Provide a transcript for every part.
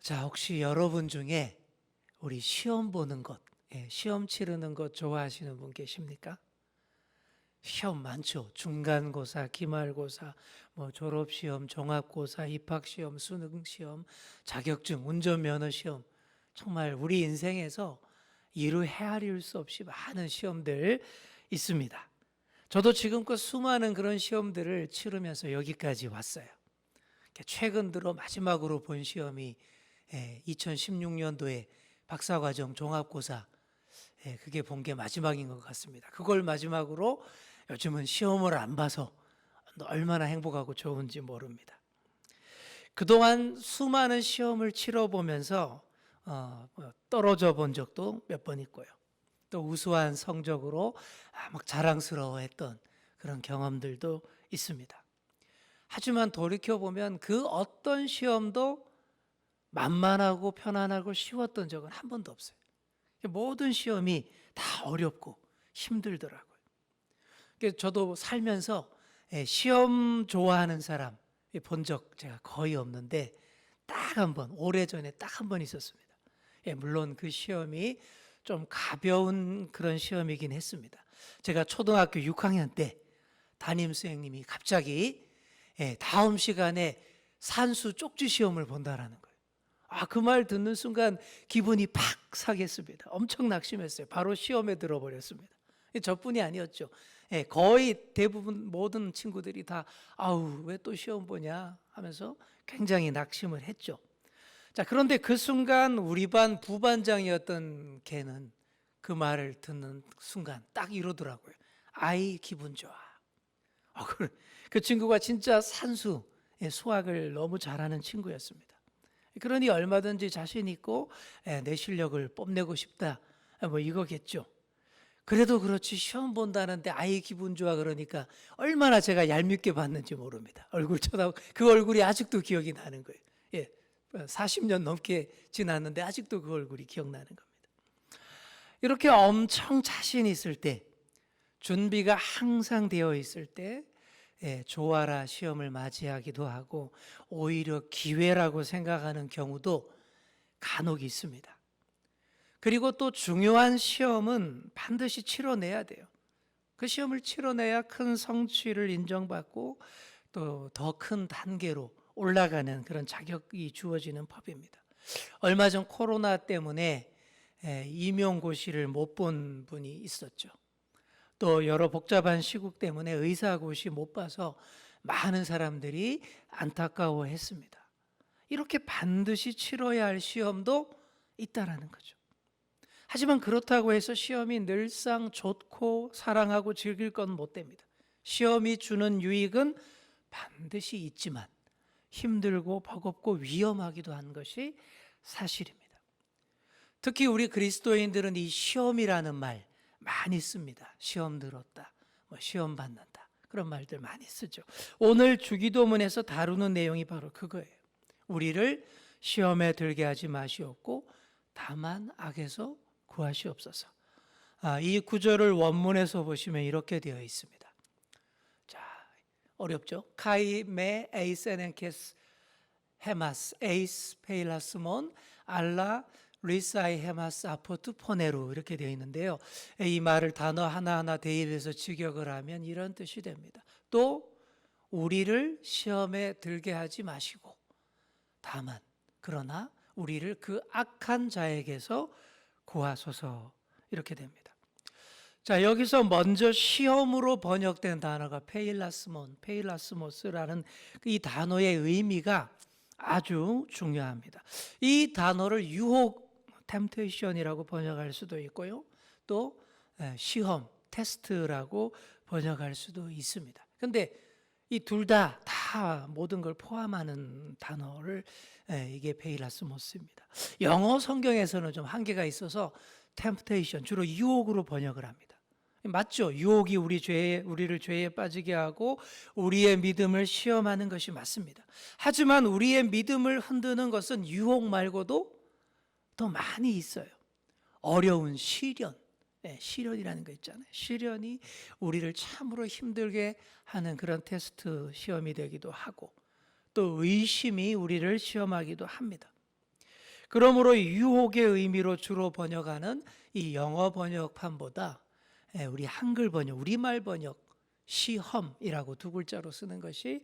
자, 혹시 여러분 중에 우리 시험 보는 것, 시험 치르는 것 좋아하시는 분 계십니까? 시험 많죠. 중간고사, 기말고사, 뭐 졸업시험, 종합고사, 입학시험, 수능시험, 자격증, 운전면허시험. 정말 우리 인생에서 이루 헤아릴 수 없이 많은 시험들 있습니다. 저도 지금껏 수많은 그런 시험들을 치르면서 여기까지 왔어요. 최근 들어 마지막으로 본 시험이 2016년도에 박사과정 종합고사, 그게 본 게 마지막인 것 같습니다. 그걸 마지막으로 요즘은 시험을 안 봐서 얼마나 행복하고 좋은지 모릅니다. 그동안 수많은 시험을 치러보면서 떨어져 본 적도 몇 번 있고요. 또 우수한 성적으로 막 자랑스러워했던 그런 경험들도 있습니다. 하지만 돌이켜보면 그 어떤 시험도 만만하고 편안하고 쉬웠던 적은 한 번도 없어요. 모든 시험이 다 어렵고 힘들더라고요. 저도 살면서 시험 좋아하는 사람 본 적 제가 거의 없는데 딱 한 번, 오래전에 딱 한 번 있었습니다. 물론 그 시험이 좀 가벼운 그런 시험이긴 했습니다. 제가 초등학교 6학년 때 담임 선생님이 갑자기 다음 시간에 산수 쪽지 시험을 본다라는 거예요. 그 말 듣는 순간 기분이 팍 사겠습니다. 엄청 낙심했어요. 바로 시험에 들어버렸습니다. 저뿐이 아니었죠. 거의 대부분 모든 친구들이 다 아우 왜 또 시험 보냐 하면서 굉장히 낙심을 했죠. 자, 그런데 그 순간 우리 반 부반장이었던 걔는 그 말을 듣는 순간 딱 이러더라고요. 아이 기분 좋아. 그 친구가 진짜 산수, 수학을 너무 잘하는 친구였습니다. 그러니 얼마든지 자신 있고 내 실력을 뽐내고 싶다, 뭐 이거겠죠. 그래도 그렇지 시험 본다는데 아이 기분 좋아 그러니까 얼마나 제가 얄밉게 봤는지 모릅니다. 얼굴 쳐다보고 그 얼굴이 아직도 기억이 나는 거예요. 40년 넘게 지났는데 아직도 그 얼굴이 기억나는 겁니다. 이렇게 엄청 자신 있을 때, 준비가 항상 되어 있을 때 좋아라 시험을 맞이하기도 하고 오히려 기회라고 생각하는 경우도 간혹 있습니다. 그리고 또 중요한 시험은 반드시 치러내야 돼요. 그 시험을 치러내야 큰 성취를 인정받고 또 더 큰 단계로 올라가는 그런 자격이 주어지는 법입니다. 얼마 전 코로나 때문에 임용고시를 못 본 분이 있었죠. 또 여러 복잡한 시국 때문에 의사고시 못 봐서 많은 사람들이 안타까워했습니다. 이렇게 반드시 치러야 할 시험도 있다라는 거죠. 하지만 그렇다고 해서 시험이 늘상 좋고 사랑하고 즐길 건 못 됩니다. 시험이 주는 유익은 반드시 있지만 힘들고 버겁고 위험하기도 한 것이 사실입니다. 특히 우리 그리스도인들은 이 시험이라는 말 많이 씁니다. 시험 들었다, 시험 받는다, 그런 말들 많이 쓰죠. 오늘 주기도문에서 다루는 내용이 바로 그거예요. 우리를 시험에 들게 하지 마시옵고 다만 악에서 구하시옵소서. 이 구절을 원문에서 보시면 이렇게 되어 있습니다. 자, 어렵죠? 카이 메 에이세넨케스 헤마스 에이스 페일라스몬 알라 리사이 헤마스 아포트 포네루 이렇게 되어 있는데요. 이 말을 단어 하나하나 대입해서 직역을 하면 이런 뜻이 됩니다. 또 우리를 시험에 들게 하지 마시고 다만 그러나 우리를 그 악한 자에게서 구하소서 이렇게 됩니다. 자, 여기서 먼저 시험으로 번역된 단어가 페일라스모스라는 이 단어의 의미가 아주 중요합니다. 이 단어를 유혹, 템테이션이라고 번역할 수도 있고요. 또 시험, 테스트라고 번역할 수도 있습니다. 그런데 이 둘 다 모든 걸 포함하는 단어를 이게 페일라스모스입니다. 영어 성경에서는 좀 한계가 있어서 템프테이션 주로 유혹으로 번역을 합니다. 맞죠? 유혹이 우리를 죄에 빠지게 하고 우리의 믿음을 시험하는 것이 맞습니다. 하지만 우리의 믿음을 흔드는 것은 유혹 말고도 더 많이 있어요. 어려운 시련, 시련이라는 거 있잖아요. 시련이 우리를 참으로 힘들게 하는 그런 테스트 시험이 되기도 하고 또 의심이 우리를 시험하기도 합니다. 그러므로 유혹의 의미로 주로 번역하는 이 영어 번역판보다 우리 한글 번역, 우리말 번역 시험이라고 두 글자로 쓰는 것이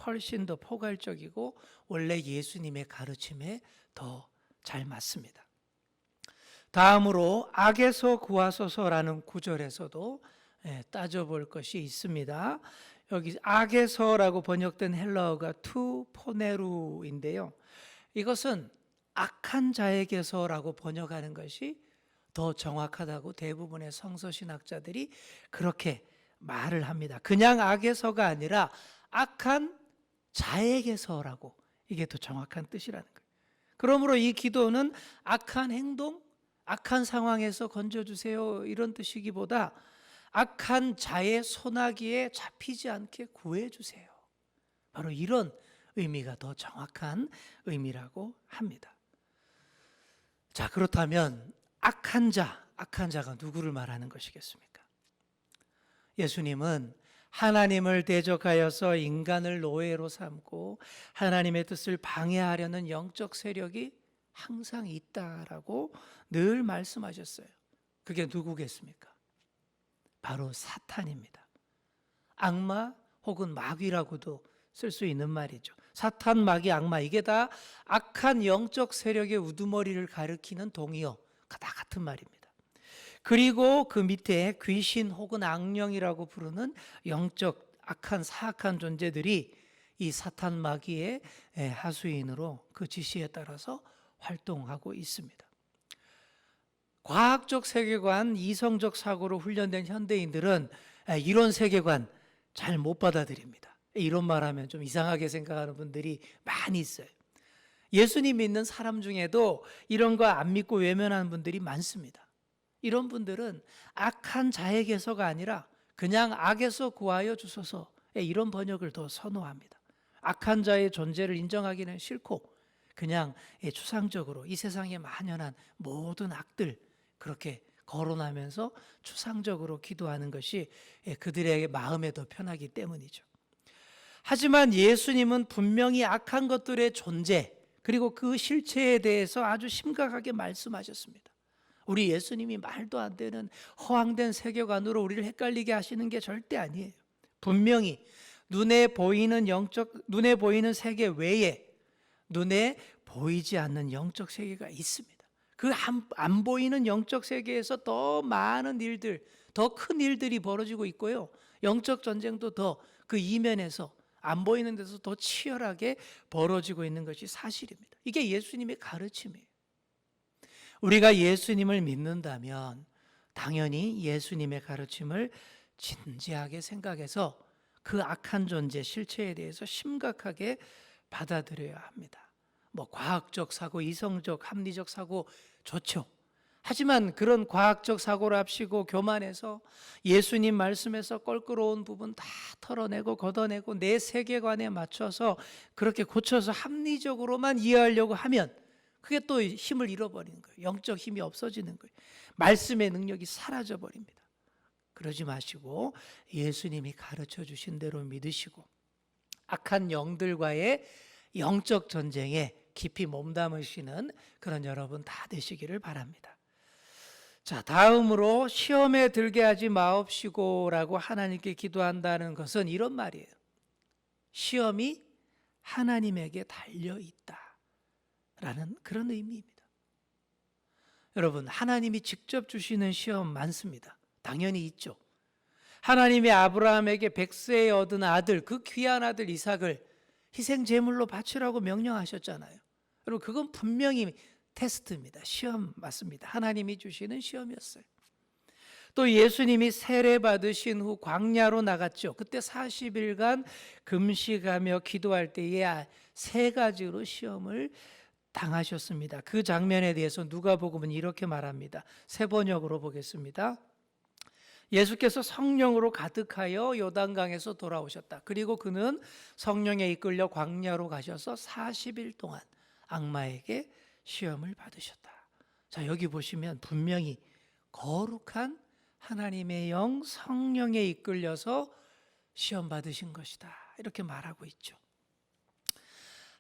훨씬 더 포괄적이고 원래 예수님의 가르침에 더 잘 맞습니다. 다음으로 악에서 구하소서라는 구절에서도 따져볼 것이 있습니다. 여기 악에서라고 번역된 헬라어가 투 포네루인데요. 이것은 악한 자에게서라고 번역하는 것이 더 정확하다고 대부분의 성서신학자들이 그렇게 말을 합니다. 그냥 악에서가 아니라 악한 자에게서라고, 이게 더 정확한 뜻이라는 거예요. 그러므로 이 기도는 악한 행동, 악한 상황에서 건져주세요 이런 뜻이기보다 악한 자의 소나기에 잡히지 않게 구해주세요, 바로 이런 의미가 더 정확한 의미라고 합니다. 자, 그렇다면 악한 자가 누구를 말하는 것이겠습니까? 예수님은 하나님을 대적하여서 인간을 노예로 삼고 하나님의 뜻을 방해하려는 영적 세력이 항상 있다라고 늘 말씀하셨어요. 그게 누구겠습니까? 바로 사탄입니다. 악마 혹은 마귀라고도 쓸 수 있는 말이죠. 사탄, 마귀, 악마, 이게 다 악한 영적 세력의 우두머리를 가리키는 동의어, 다 같은 말입니다. 그리고 그 밑에 귀신 혹은 악령이라고 부르는 영적 악한 사악한 존재들이 이 사탄, 마귀의 하수인으로 그 지시에 따라서 활동하고 있습니다. 과학적 세계관, 이성적 사고로 훈련된 현대인들은 이런 세계관 잘 못 받아들입니다. 이런 말하면 좀 이상하게 생각하는 분들이 많이 있어요. 예수님 믿는 사람 중에도 이런 거 안 믿고 외면하는 분들이 많습니다. 이런 분들은 악한 자에게서가 아니라 그냥 악에서 구하여 주소서, 이런 번역을 더 선호합니다. 악한 자의 존재를 인정하기는 싫고 그냥 추상적으로 이 세상에 만연한 모든 악들 그렇게 거론하면서 추상적으로 기도하는 것이 그들의 마음에 더 편하기 때문이죠. 하지만 예수님은 분명히 악한 것들의 존재 그리고 그 실체에 대해서 아주 심각하게 말씀하셨습니다. 우리 예수님이 말도 안 되는 허황된 세계관으로 우리를 헷갈리게 하시는 게 절대 아니에요. 분명히 눈에 보이는 세계 외에 눈에 보이지 않는 영적 세계가 있습니다. 그 안 보이는 영적 세계에서 더 많은 일들, 더 큰 일들이 벌어지고 있고요. 영적 전쟁도 더 그 이면에서 안 보이는 데서 더 치열하게 벌어지고 있는 것이 사실입니다. 이게 예수님의 가르침이에요. 우리가 예수님을 믿는다면 당연히 예수님의 가르침을 진지하게 생각해서 그 악한 존재, 실체에 대해서 심각하게 받아들여야 합니다. 과학적 사고, 이성적, 합리적 사고 좋죠. 하지만 그런 과학적 사고를 합시고 교만해서 예수님 말씀에서 껄끄러운 부분 다 털어내고 걷어내고 내 세계관에 맞춰서 그렇게 고쳐서 합리적으로만 이해하려고 하면 그게 또 힘을 잃어버리는 거예요. 영적 힘이 없어지는 거예요. 말씀의 능력이 사라져 버립니다. 그러지 마시고 예수님이 가르쳐 주신 대로 믿으시고 악한 영들과의 영적 전쟁에 깊이 몸담으시는 그런 여러분 다 되시기를 바랍니다. 자, 다음으로 시험에 들게 하지 마옵시고라고 하나님께 기도한다는 것은 이런 말이에요. 시험이 하나님에게 달려 있다라는 그런 의미입니다. 여러분, 하나님이 직접 주시는 시험 많습니다. 당연히 있죠. 하나님이 아브라함에게 100세에 얻은 아들, 그 귀한 아들 이삭을 희생 제물로 바치라고 명령하셨잖아요. 여러분, 그건 분명히 테스트입니다. 시험 맞습니다. 하나님이 주시는 시험이었어요. 또 예수님이 세례 받으신 후 광야로 나갔죠. 그때 40일간 금식하며 기도할 때에 세 가지로 시험을 당하셨습니다. 그 장면에 대해서 누가복음은 이렇게 말합니다. 세 번역으로 보겠습니다. 예수께서 성령으로 가득하여 요단강에서 돌아오셨다. 그리고 그는 성령에 이끌려 광야로 가셔서 40일 동안 악마에게 시험을 받으셨다. 자, 여기 보시면 분명히 거룩한 하나님의 영 성령에 이끌려서 시험 받으신 것이다. 이렇게 말하고 있죠.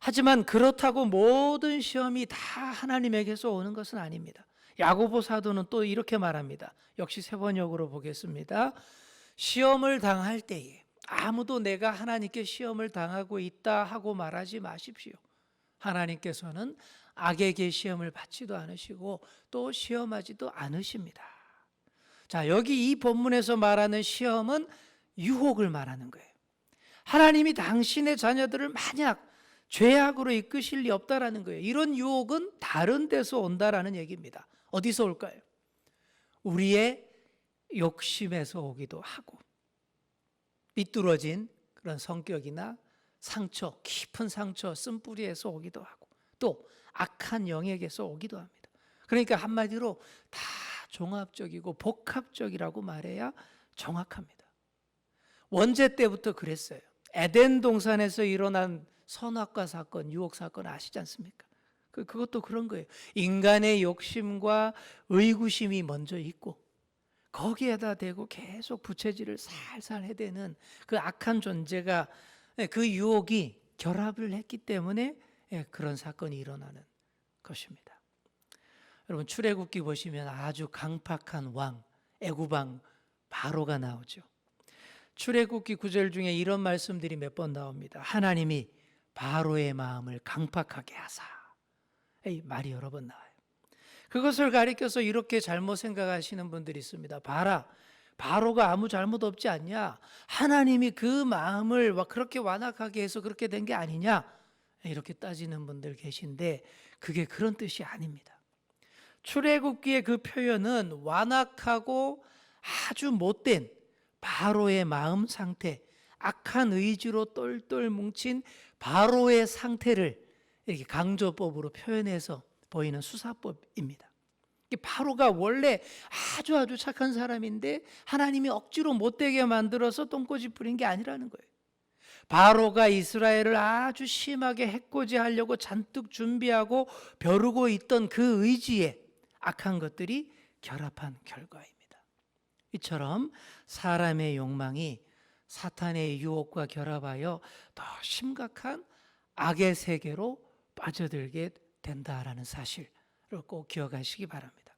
하지만 그렇다고 모든 시험이 다 하나님에게서 오는 것은 아닙니다. 야고보 사도는 또 이렇게 말합니다. 역시 세번역으로 보겠습니다. 시험을 당할 때에 아무도 내가 하나님께 시험을 당하고 있다 하고 말하지 마십시오. 하나님께서는 악에게 시험을 받지도 않으시고 또 시험하지도 않으십니다. 자, 여기 이 본문에서 말하는 시험은 유혹을 말하는 거예요. 하나님이 당신의 자녀들을 만약 죄악으로 이끄실 리 없다라는 거예요. 이런 유혹은 다른 데서 온다라는 얘기입니다. 어디서 올까요? 우리의 욕심에서 오기도 하고, 삐뚤어진 그런 성격이나 상처, 깊은 상처, 쓴뿌리에서 오기도 하고, 또 악한 영역에서 오기도 합니다. 그러니까 한마디로 다 종합적이고 복합적이라고 말해야 정확합니다. 원죄 때부터 그랬어요. 에덴 동산에서 일어난 선악과 사건, 유혹 사건 아시지 않습니까? 그것도 그런 거예요. 인간의 욕심과 의구심이 먼저 있고 거기에다 대고 계속 부채질을 살살 해대는 그 악한 존재가, 그 유혹이 결합을 했기 때문에 그런 사건이 일어나는 것입니다. 여러분, 출애굽기 보시면 아주 강팍한 왕, 애굽왕 바로가 나오죠. 출애굽기 9절 중에 이런 말씀들이 몇 번 나옵니다. 하나님이 바로의 마음을 강팍하게 하사. 이 말이 여러 번 나와요. 그것을 가리켜서 이렇게 잘못 생각하시는 분들이 있습니다. 봐라, 바로가 아무 잘못 없지 않냐? 하나님이 그 마음을 그렇게 완악하게 해서 그렇게 된 게 아니냐? 이렇게 따지는 분들 계신데 그게 그런 뜻이 아닙니다. 출애굽기의 그 표현은 완악하고 아주 못된 바로의 마음 상태, 악한 의지로 똘똘 뭉친 바로의 상태를 이렇게 강조법으로 표현해서 보이는 수사법입니다. 바로가 원래 아주 착한 사람인데 하나님이 억지로 못되게 만들어서 똥꼬지 부린 게 아니라는 거예요. 바로가 이스라엘을 아주 심하게 해코지하려고 잔뜩 준비하고 벼르고 있던 그 의지에 악한 것들이 결합한 결과입니다. 이처럼 사람의 욕망이 사탄의 유혹과 결합하여 더 심각한 악의 세계로 빠져들게 된다라는 사실을 꼭 기억하시기 바랍니다.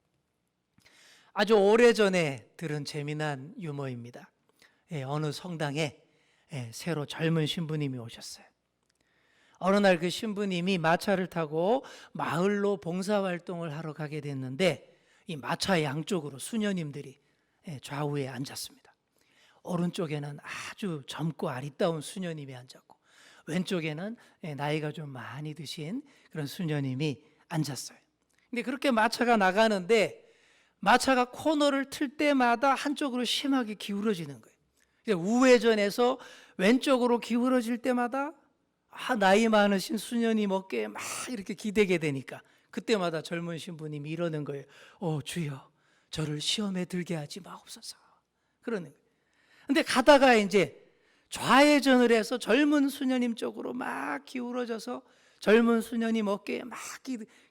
아주 오래전에 들은 재미난 유머입니다. 어느 성당에 새로 젊은 신부님이 오셨어요. 어느 날 그 신부님이 마차를 타고 마을로 봉사활동을 하러 가게 됐는데 이 마차 양쪽으로 수녀님들이 좌우에 앉았습니다. 오른쪽에는 아주 젊고 아리따운 수녀님이 앉았고 왼쪽에는 나이가 좀 많이 드신 그런 수녀님이 앉았어요. 근데 그렇게 마차가 나가는데 마차가 코너를 틀 때마다 한쪽으로 심하게 기울어지는 거예요. 우회전해서 왼쪽으로 기울어질 때마다 나이 많으신 수녀님 어깨에 막 이렇게 기대게 되니까 그때마다 젊은 신부님이 이러는 거예요. 주여, 저를 시험에 들게 하지 마옵소서. 그러는 거예요. 근데 가다가 이제 좌회전을 해서 젊은 수녀님 쪽으로 막 기울어져서 젊은 수녀님 어깨에 막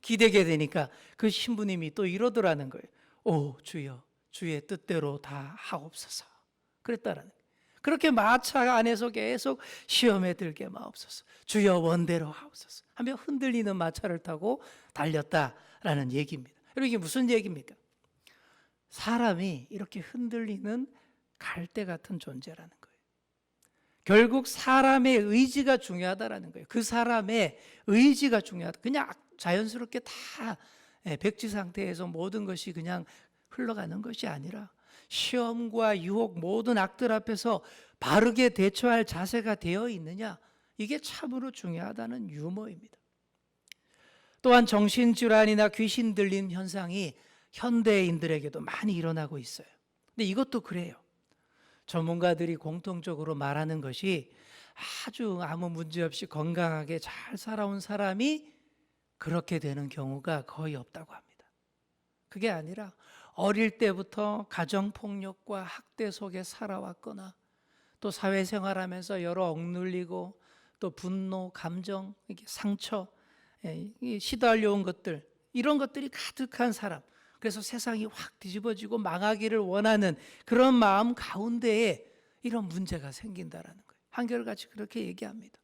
기대게 되니까 그 신부님이 또 이러더라는 거예요. 주여, 주의 뜻대로 다 하옵소서. 그랬다라는 거예요. 그렇게 마차 안에서 계속 시험에 들게 마옵소서. 주여 원대로 하옵소서 하며 흔들리는 마차를 타고 달렸다라는 얘기입니다. 여러분, 이게 무슨 얘기입니까? 사람이 이렇게 흔들리는 갈대 같은 존재라는 거예요. 결국 사람의 의지가 중요하다라는 거예요. 그 사람의 의지가 중요하다. 그냥 자연스럽게 다 백지 상태에서 모든 것이 그냥 흘러가는 것이 아니라 시험과 유혹 모든 악들 앞에서 바르게 대처할 자세가 되어 있느냐, 이게 참으로 중요하다는 유머입니다. 또한 정신질환이나 귀신 들린 현상이 현대인들에게도 많이 일어나고 있어요. 근데 이것도 그래요. 전문가들이 공통적으로 말하는 것이 아주 아무 문제 없이 건강하게 잘 살아온 사람이 그렇게 되는 경우가 거의 없다고 합니다. 그게 아니라 어릴 때부터 가정폭력과 학대 속에 살아왔거나 또 사회생활하면서 여러 억눌리고 또 분노, 감정, 상처, 시달려온 것들, 이런 것들이 가득한 사람, 그래서 세상이 확 뒤집어지고 망하기를 원하는 그런 마음 가운데에 이런 문제가 생긴다라는 거예요. 한결같이 그렇게 얘기합니다.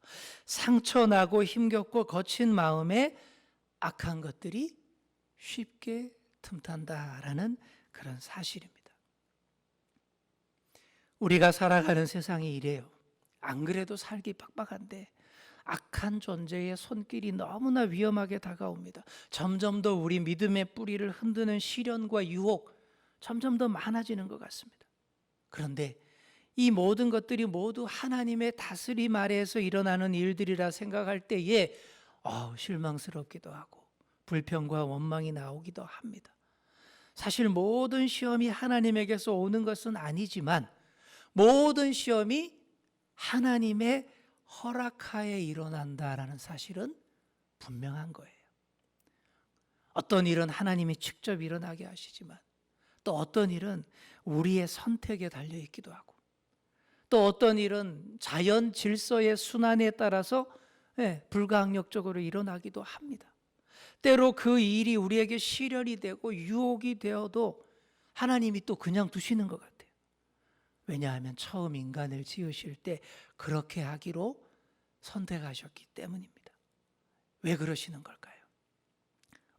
상처나고 힘겹고 거친 마음에 악한 것들이 쉽게 틈탄다라는 그런 사실입니다. 우리가 살아가는 세상이 이래요. 안 그래도 살기 빡빡한데 악한 존재의 손길이 너무나 위험하게 다가옵니다. 점점 더 우리 믿음의 뿌리를 흔드는 시련과 유혹 점점 더 많아지는 것 같습니다. 그런데 이 모든 것들이 모두 하나님의 다스림 아래에서 일어나는 일들이라 생각할 때에 실망스럽기도 하고 불평과 원망이 나오기도 합니다. 사실 모든 시험이 하나님에게서 오는 것은 아니지만 모든 시험이 하나님의 허락하에 일어난다라는 사실은 분명한 거예요. 어떤 일은 하나님이 직접 일어나게 하시지만 또 어떤 일은 우리의 선택에 달려 있기도 하고 또 어떤 일은 자연 질서의 순환에 따라서 불가항력적으로 일어나기도 합니다. 때로 그 일이 우리에게 시련이 되고 유혹이 되어도 하나님이 또 그냥 두시는 것 같아요. 왜냐하면 처음 인간을 지으실 때 그렇게 하기로 선택하셨기 때문입니다. 왜 그러시는 걸까요?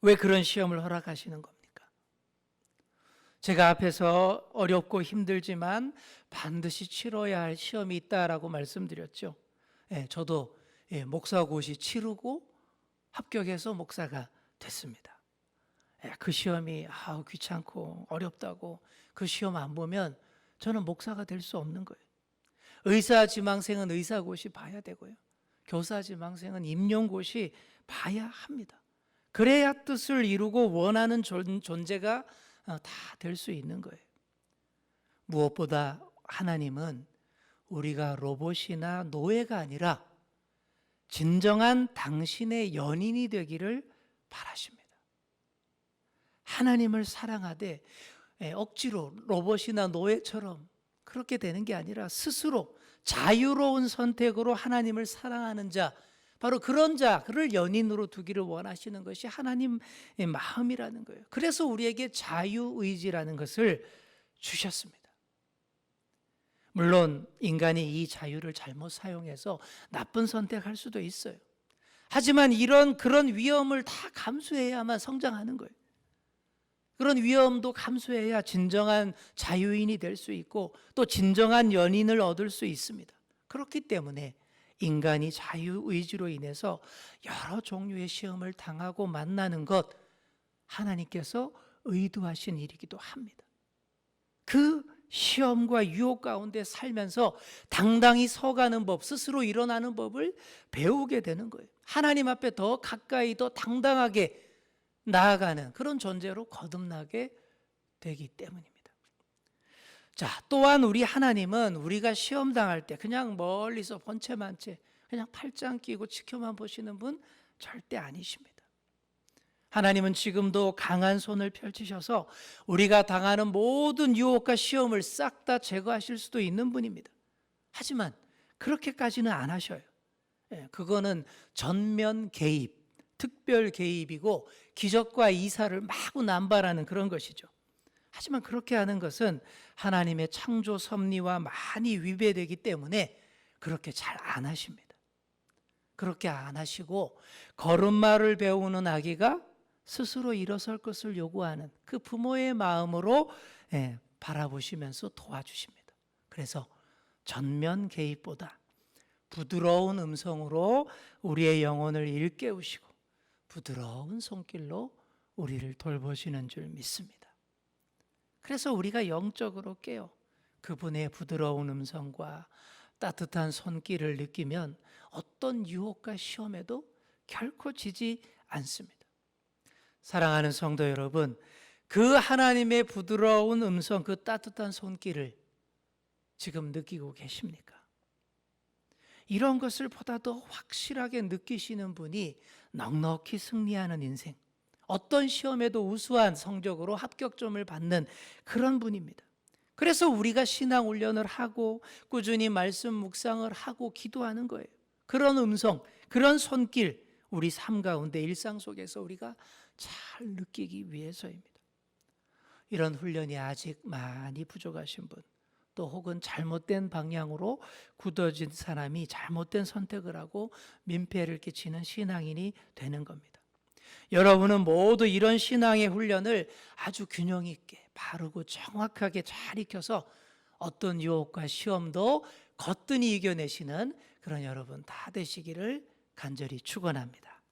왜 그런 시험을 허락하시는 겁니까? 제가 앞에서 어렵고 힘들지만 반드시 치러야 할 시험이 있다라고 말씀드렸죠. 저도 목사고시 치르고 합격해서 목사가 됐습니다. 그 시험이 귀찮고 어렵다고 그 시험 안 보면 저는 목사가 될 수 없는 거예요. 의사 지망생은 의사고시 봐야 되고요. 교사 지망생은 임용고시 봐야 합니다. 그래야 뜻을 이루고 원하는 존재가 다 될 수 있는 거예요. 무엇보다 하나님은 우리가 로봇이나 노예가 아니라 진정한 당신의 연인이 되기를 바라십니다. 하나님을 사랑하되 억지로 로봇이나 노예처럼 그렇게 되는 게 아니라 스스로 자유로운 선택으로 하나님을 사랑하는 자, 바로 그런 자를 연인으로 두기를 원하시는 것이 하나님의 마음이라는 거예요. 그래서 우리에게 자유의지라는 것을 주셨습니다. 물론 인간이 이 자유를 잘못 사용해서 나쁜 선택할 수도 있어요. 하지만 그런 위험을 다 감수해야만 성장하는 거예요. 그런 위험도 감수해야 진정한 자유인이 될 수 있고 또 진정한 연인을 얻을 수 있습니다. 그렇기 때문에 인간이 자유의지로 인해서 여러 종류의 시험을 당하고 만나는 것 하나님께서 의도하신 일이기도 합니다. 그 시험과 유혹 가운데 살면서 당당히 서가는 법, 스스로 일어나는 법을 배우게 되는 거예요. 하나님 앞에 더 가까이 더 당당하게 나아가는 그런 존재로 거듭나게 되기 때문입니다. 자, 또한 우리 하나님은 우리가 시험 당할 때 그냥 멀리서 본체만 채 그냥 팔짱 끼고 지켜만 보시는 분 절대 아니십니다. 하나님은 지금도 강한 손을 펼치셔서 우리가 당하는 모든 유혹과 시험을 싹 다 제거하실 수도 있는 분입니다. 하지만 그렇게까지는 안 하셔요. 그거는 전면 개입, 특별 개입이고 기적과 이사를 마구 남발하는 그런 것이죠. 하지만 그렇게 하는 것은 하나님의 창조 섭리와 많이 위배되기 때문에 그렇게 잘 안 하십니다. 그렇게 안 하시고 걸음마를 배우는 아기가 스스로 일어설 것을 요구하는 그 부모의 마음으로 바라보시면서 도와주십니다. 그래서 전면 개입보다 부드러운 음성으로 우리의 영혼을 일깨우시고 부드러운 손길로 우리를 돌보시는 줄 믿습니다. 그래서 우리가 영적으로 깨어 그분의 부드러운 음성과 따뜻한 손길을 느끼면 어떤 유혹과 시험에도 결코 지지 않습니다. 사랑하는 성도 여러분, 그 하나님의 부드러운 음성, 그 따뜻한 손길을 지금 느끼고 계십니까? 이런 것을 보다 더 확실하게 느끼시는 분이 넉넉히 승리하는 인생, 어떤 시험에도 우수한 성적으로 합격점을 받는 그런 분입니다. 그래서 우리가 신앙 훈련을 하고 꾸준히 말씀 묵상을 하고 기도하는 거예요. 그런 음성, 그런 손길, 우리 삶 가운데 일상 속에서 우리가 잘 느끼기 위해서입니다. 이런 훈련이 아직 많이 부족하신 분, 또 혹은 잘못된 방향으로 굳어진 사람이 잘못된 선택을 하고 민폐를 끼치는 신앙인이 되는 겁니다. 여러분은 모두 이런 신앙의 훈련을 아주 균형 있게 바르고 정확하게 잘 익혀서 어떤 유혹과 시험도 거뜬히 이겨내시는 그런 여러분 다 되시기를 간절히 축원합니다.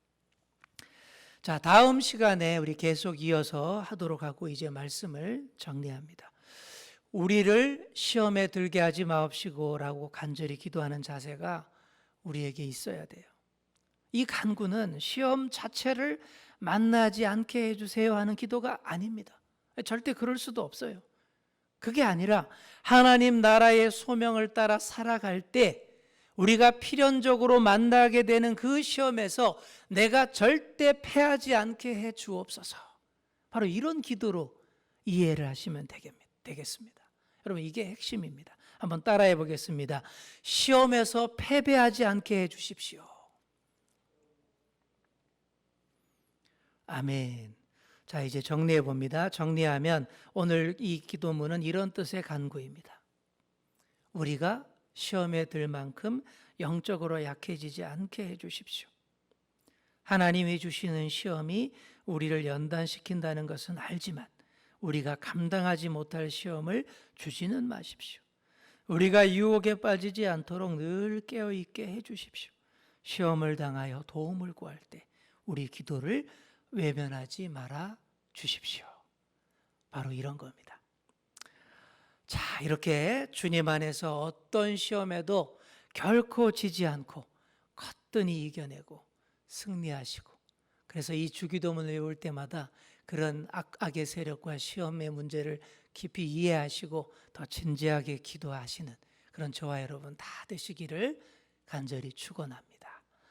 자, 다음 시간에 우리 계속 이어서 하도록 하고 이제 말씀을 정리합니다. 우리를 시험에 들게 하지 마옵시고라고 간절히 기도하는 자세가 우리에게 있어야 돼요. 이 간구는 시험 자체를 만나지 않게 해주세요 하는 기도가 아닙니다. 절대 그럴 수도 없어요. 그게 아니라 하나님 나라의 소명을 따라 살아갈 때 우리가 필연적으로 만나게 되는 그 시험에서 내가 절대 패하지 않게 해 주옵소서. 바로 이런 기도로 이해를 하시면 되겠습니다. 여러분, 이게 핵심입니다. 한번 따라해 보겠습니다. 시험에서 패배하지 않게 해 주십시오. 아멘. 자, 이제 정리해 봅니다. 정리하면 오늘 이 기도문은 이런 뜻의 간구입니다. 우리가 시험에 들 만큼 영적으로 약해지지 않게 해 주십시오. 하나님이 주시는 시험이 우리를 연단시킨다는 것은 알지만 우리가 감당하지 못할 시험을 주지는 마십시오. 우리가 유혹에 빠지지 않도록 늘 깨어있게 해 주십시오. 시험을 당하여 도움을 구할 때 우리 기도를 외면하지 말아 주십시오. 바로 이런 겁니다. 자, 이렇게 주님 안에서 어떤 시험에도 결코 지지 않고 거뜬히 이겨내고 승리하시고, 그래서 이 주기도문을 외울 때마다 그런 악의 세력과 시험의 문제를 깊이 이해하시고 더 진지하게 기도하시는 그런 저와 여러분 다 되시기를 간절히 축원합니다.